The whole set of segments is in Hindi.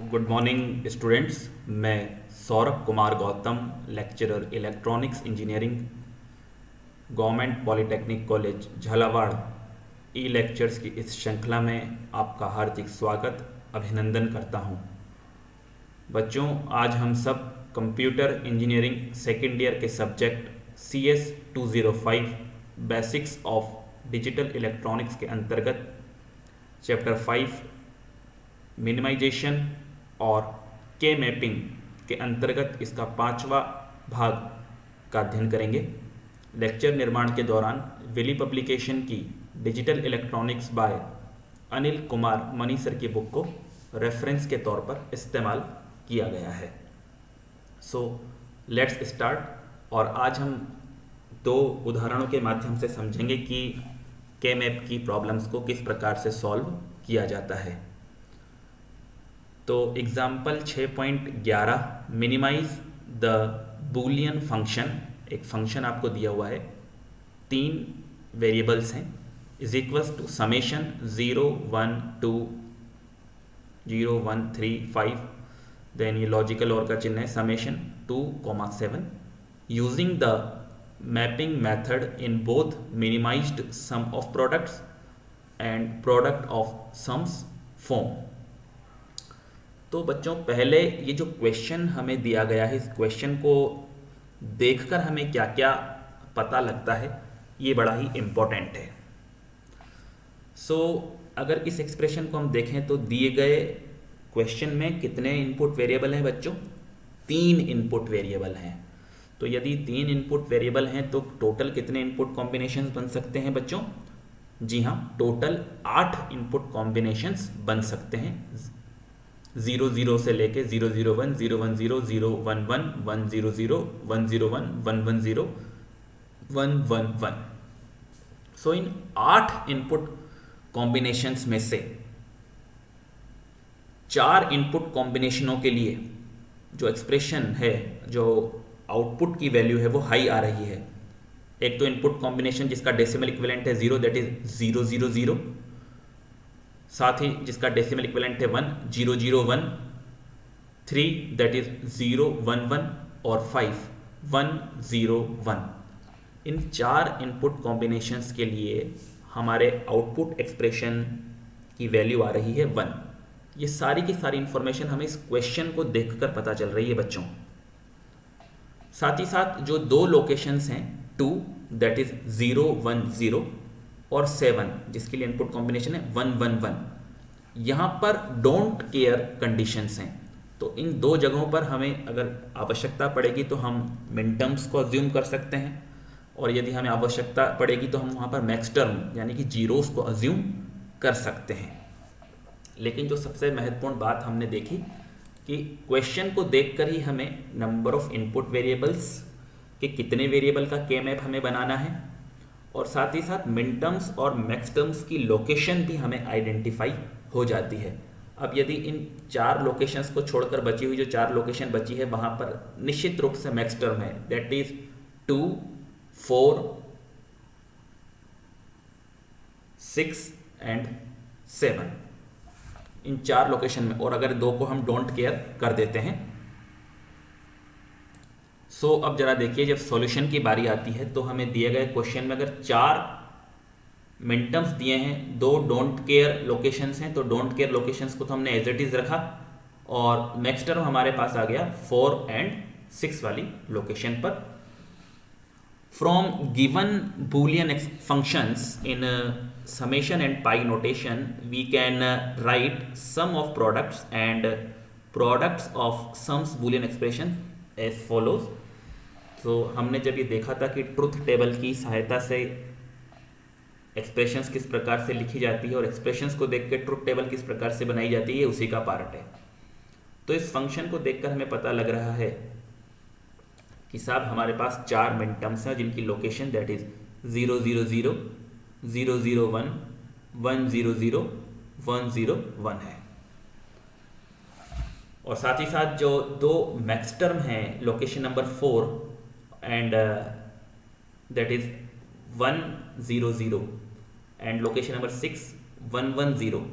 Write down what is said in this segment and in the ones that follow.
Good morning students. मैं Saurabh Kumar Gautam, lecturer electronics engineering, government polytechnic college Jhalawar, e lectures की इस श्रृंखला में आपका हार्दिक स्वागत अभिनंदन करता हूं। बच्चों, आज हम सब कंप्यूटर इंजीनियरिंग सेकेंड ईयर के subject CS 205 basics of digital electronics के अंतर्गत चैप्टर 5 मिनिमाइजेशन और के मैपिंग के अंतर्गत इसका 5वां भाग का अध्ययन करेंगे। लेक्चर निर्माण के दौरान विली पब्लिकेशन की digital electronics by Anil Kumar Mani sir की बुक को रेफरेंस के तौर पर इस्तेमाल किया गया है। So let's start. और आज हम दो उदाहरणों के माध्यम से समझेंगे कि के मैप की प्रॉब्लम्स को किस प्रकार से सॉल्व किया जाता है। तो example 6.11 minimise the Boolean function. एक फंक्शन आपको दिया हुआ है, 3 वेरिएबल्स हैं, is equals to summation 0 1 2 0 1 3 5, then ये लॉजिकल और का चिन्ह है, summation 2, 7 using the mapping method in both minimised sum of products and product of sums form. तो बच्चों, पहले ये जो क्वेश्चन हमें दिया गया है, इस क्वेश्चन को देखकर हमें क्या क्या पता लगता है, ये बड़ा ही इम्पोर्टेंट है। सो अगर इस एक्सप्रेशन को हम देखें तो दिए गए क्वेश्चन में कितने इनपुट वेरिएबल हैं बच्चों? 3 इनपुट वेरिएबल हैं। तो यदि 3 इनपुट वेरिएबल हैं तो टोटल कितने इनपुट कॉम्बिनेशंस बन सकते हैं बच्चों? जी हाँ, टोटल 8 इनपुट कॉम्बिनेशंस बन सकते हैं। 00 से लेके 001 010 011 100 101 110 111। सो इन 8 इनपुट कॉम्बिनेशंस में से 4 इनपुट कॉम्बिनेशनों के लिए जो एक्सप्रेशन है, जो आउटपुट की वैल्यू है, वो हाई आ रही है। एक तो इनपुट कॉम्बिनेशन जिसका डेसिमल इक्विवेलेंट है 0, दैट इज 000, साथ ही जिसका डेसिमल इक्विवेलेंट है 1, 001, 3 दैट इज 011 और 5, 101। इन 4 इनपुट कॉम्बिनेशंस के लिए हमारे आउटपुट एक्सप्रेशन की वैल्यू आ रही है 1। ये सारी की सारी इंफॉर्मेशन हमें इस क्वेश्चन को देखकर पता चल रही है बच्चों। साथ ही साथ जो 2 लोकेशंस हैं, 2 दैट इज 010 और 7 जिसके लिए इनपुट कॉम्बिनेशन है 111, यहाँ पर डोंट केयर कंडीशंस हैं। तो इन 2 जगहों पर हमें अगर आवश्यकता पड़ेगी तो हम मिन टर्म्स को अज्यूम कर सकते हैं, और यदि हमें आवश्यकता पड़ेगी तो हम वहाँ पर मैक्स टर्म यानी कि जीरोस को अज्यूम कर सकते हैं। लेकिन जो सबसे महत्वपूर्ण बात हमने देखी कि क्वेश्चन को देखकर ही हमें नंबर ऑफ इनपुट वेरिएबल्स के कितने वेरिएबल का के मैप हमें बनाना है, और साथ ही साथ मिन टर्म्स और मैक्स टर्म्स की लोकेशन भी हमें आइडेंटिफाई हो जाती है। अब यदि इन 4 लोकेशंस को छोड़कर बची हुई जो 4 लोकेशन बची है, वहाँ पर निश्चित रूप से मैक्स टर्म है, that is 2 4 6 and 7 in 4 location में, और अगर 2 को हम डोंट केयर कर देते हैं। सो अब जरा देखिए, जब सॉल्यूशन की बारी आती है तो हमें दिए गए क्वेश्चन में अगर 4 मिन टर्म्स दिए हैं, 2 डोंट केयर लोकेशंस हैं, तो डोंट केयर लोकेशंस को तो हमने एज इट इज रखा, और मैक्स टर्म हमारे पास आ गया 4 एंड 6 वाली लोकेशन पर। From given Boolean functions in summation and pi notation, we can write sum of products and products of sums boolean expression as follows. तो हमने जब ये देखा था कि ट्रुथ टेबल की सहायता से एक्सप्रेशंस किस प्रकार से लिखी जाती है और एक्सप्रेशंस को देख के ट्रुथ टेबल किस प्रकार से बनाई जाती है, उसी का पार्ट है। तो इस फंक्शन को देखकर हमें पता लग रहा है कि साहब हमारे पास 4 मिन टर्म्स हैं जिनकी लोकेशन दैट इज 000 001 100 101 है, और साथ ही साथ जो 2 मैक्स टर्म हैं, location number 4 and that is 100 and location number 6 110।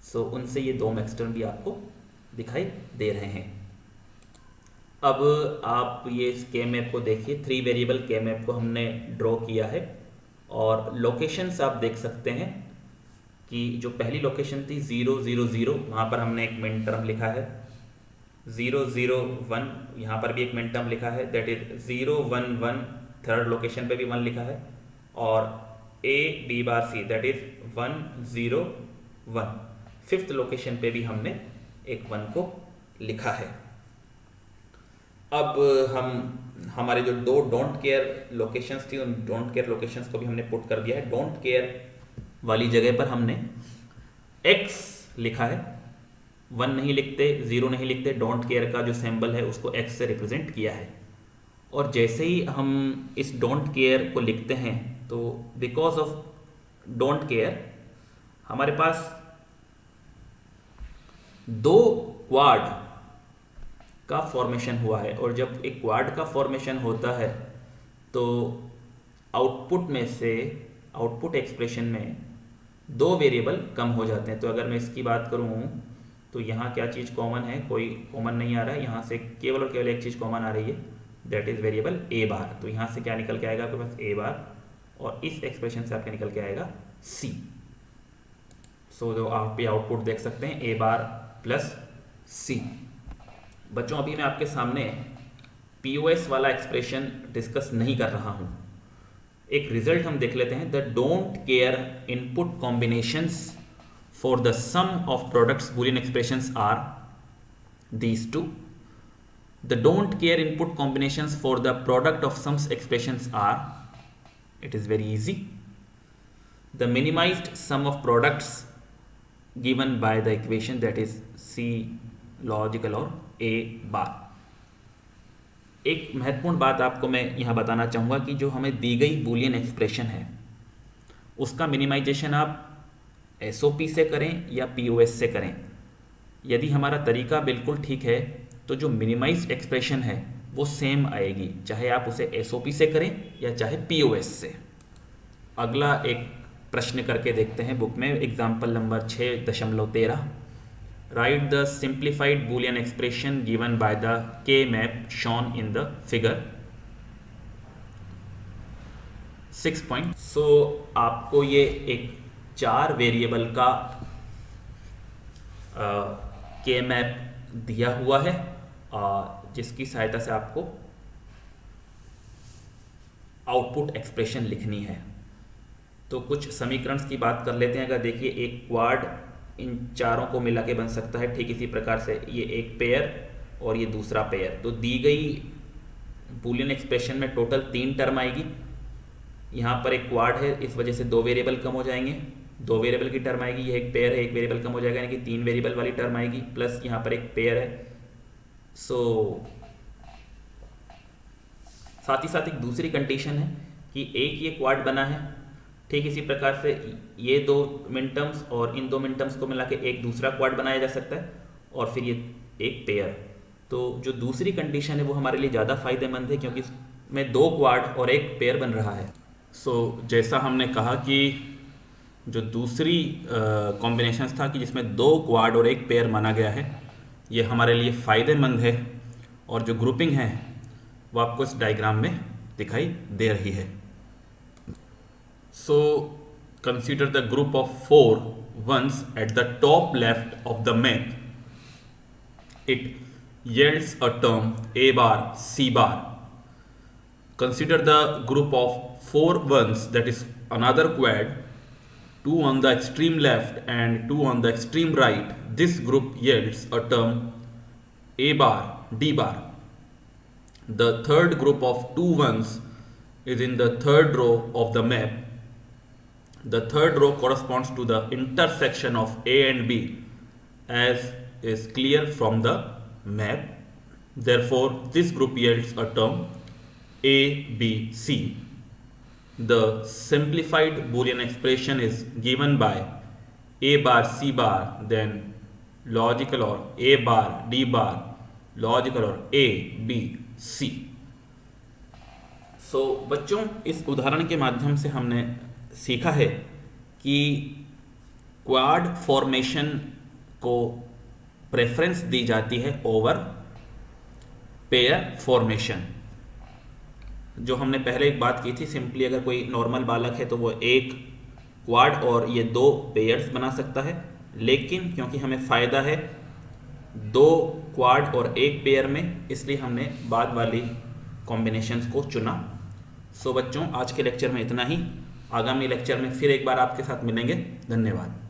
सो उनसे ये दो मैक्सटर्म भी आपको दिखाई दे रहे हैं। अब आप ये इस के मैप को देखिए, 3 वेरिएबल के मैप को हमने ड्रॉ किया है और लोकेशंस आप देख सकते हैं कि जो पहली लोकेशन थी 0 0 0, वहाँ पर हमने एक मिन टर्म लिखा है। 0 0 1, यहाँ पर भी एक मिन टर्म लिखा है, दैट इज 0 1 1, थर्ड लोकेशन पे भी 1 लिखा है, और A B bar C that is 1 0 1, fifth location पे भी हमने एक 1 को लिखा है। अब हमारे जो दो डोंट केयर लोकेशंस थी, उन डोंट केयर लोकेशंस को भी हमने पुट कर दिया है। डोंट केयर वाली जगह पर हमने x लिखा है, 1 नहीं लिखते, 0 नहीं लिखते, डोंट केयर का जो सिंबल है उसको x से रिप्रेजेंट किया है। और जैसे ही हम इस डोंट केयर को लिखते हैं तो बिकॉज ऑफ डोंट केयर हमारे पास दो क्वाड का फॉर्मेशन हुआ है, और जब एक क्वाड का फॉर्मेशन होता है तो आउटपुट में से, आउटपुट एक्सप्रेशन में दो वेरिएबल कम हो जाते हैं। तो अगर मैं इसकी बात करूं तो यहाँ क्या चीज़ कॉमन है, कोई कॉमन नहीं आ रहा है, यहाँ से केवल और केवल एक चीज़ कॉमन आ रही है, दैट इज़ वेरिएबल ए बार। तो यहाँ से क्या निकल के आएगा आपके पास ए बार, और इस एक्सप्रेशन से आपके निकल के आएगा सी। सो जो आप ये आउटपुट देख सकते हैं ए बार प्लस सी। बच्चों अभी मैं आपके सामने पीओएस वाला एक्सप्रेशन डिस्कस नहीं कर रहा हूँ, एक रिजल्ट हम देख लेते हैं। The don't care input combinations for the sum of products Boolean expressions are these two. The don't care input combinations for the product of sums expressions are, it is very easy, the minimized sum of products given by the equation that is C logical और A bar। एक महत्वपूर्ण बात आपको मैं यहाँ बताना चाहूँगा कि जो हमें दी गई बूलियन एक्सप्रेशन है उसका मिनिमाइजेशन आप SOP से करें या POS से करें। यदि हमारा तरीका बिल्कुल ठीक है तो जो मिनिमाइज्ड एक्सप्रेशन है वो सेम आएगी, चाहे आप उसे SOP से करें या चाहे POS से। अगला एक प्रश्न करके देखते हैं बुक में, example number 6.13। Write the simplified Boolean expression given by the K map shown in the figure 6 point. So आपको ये एक 4 वेरिएबल का के मैप दिया हुआ है जिसकी सहायता से आपको आउटपुट एक्सप्रेशन लिखनी है। तो कुछ समीकरण की बात कर लेते हैं। अगर देखिए एक क्वाड इन चारों को मिला के बन सकता है, ठीक इसी प्रकार से ये एक पेयर और ये दूसरा पेयर। तो दी गई बूलियन एक्सप्रेशन में टोटल 3 टर्म आएगी। यहाँ पर एक क्वाड है, इस वजह से 2 वेरिएबल कम हो जाएंगे, 2 वेरिएबल की टर्म आएगी। ये एक पेयर है, 1 वेरिएबल कम हो जाएगा, यानी कि 3 वेरिएबल वाली टर्म आएगी, प्लस यहाँ पर एक पेयर है। सो साथ ही साथ एक दूसरी कंडीशन है कि एक ये क्वाड बना है, ठीक इसी प्रकार से ये 2 मिनटर्म्स और इन 2 मिनटर्म्स को मिला के एक दूसरा क्वाड बनाया जा सकता है, और फिर ये एक पेयर। तो जो दूसरी कंडीशन है वो हमारे लिए ज़्यादा फायदेमंद है क्योंकि इसमें 2 क्वाड और एक पेयर बन रहा है। सो जैसा हमने कहा कि जो दूसरी कॉम्बिनेशन था कि जिसमें 2 क्वाड और एक पेयर माना गया है, ये हमारे लिए फ़ायदेमंद है, और जो ग्रुपिंग है वो आपको इस डायग्राम में दिखाई दे रही है। So consider the group of 4 ones at the top left of the map. It yields a term A bar C bar. Consider the group of 4 ones, that is another quad, 2 on the extreme left and 2 on the extreme right. This group yields a term A bar D bar. The third group of 2 ones is in the third row of the map. The third row corresponds to the intersection of A and B, as is clear from the map. Therefore, this group yields a term A, B, C. The simplified Boolean expression is given by A bar C bar, then logical or A bar D bar, logical or A, B, C. So, बच्चों इस उदाहरण के माध्यम से हमने सीखा है कि क्वाड फॉर्मेशन को प्रेफरेंस दी जाती है ओवर पेयर फॉर्मेशन। जो हमने पहले एक बात की थी, सिंपली अगर कोई नॉर्मल बालक है तो वो एक क्वाड और ये दो पेयर्स बना सकता है, लेकिन क्योंकि हमें फ़ायदा है दो क्वाड और एक पेयर में, इसलिए हमने बाद वाली कॉम्बिनेशंस को चुना। सो बच्चों, आज के लेक्चर में इतना ही। आगामी लेक्चर में फिर एक बार आपके साथ मिलेंगे। धन्यवाद।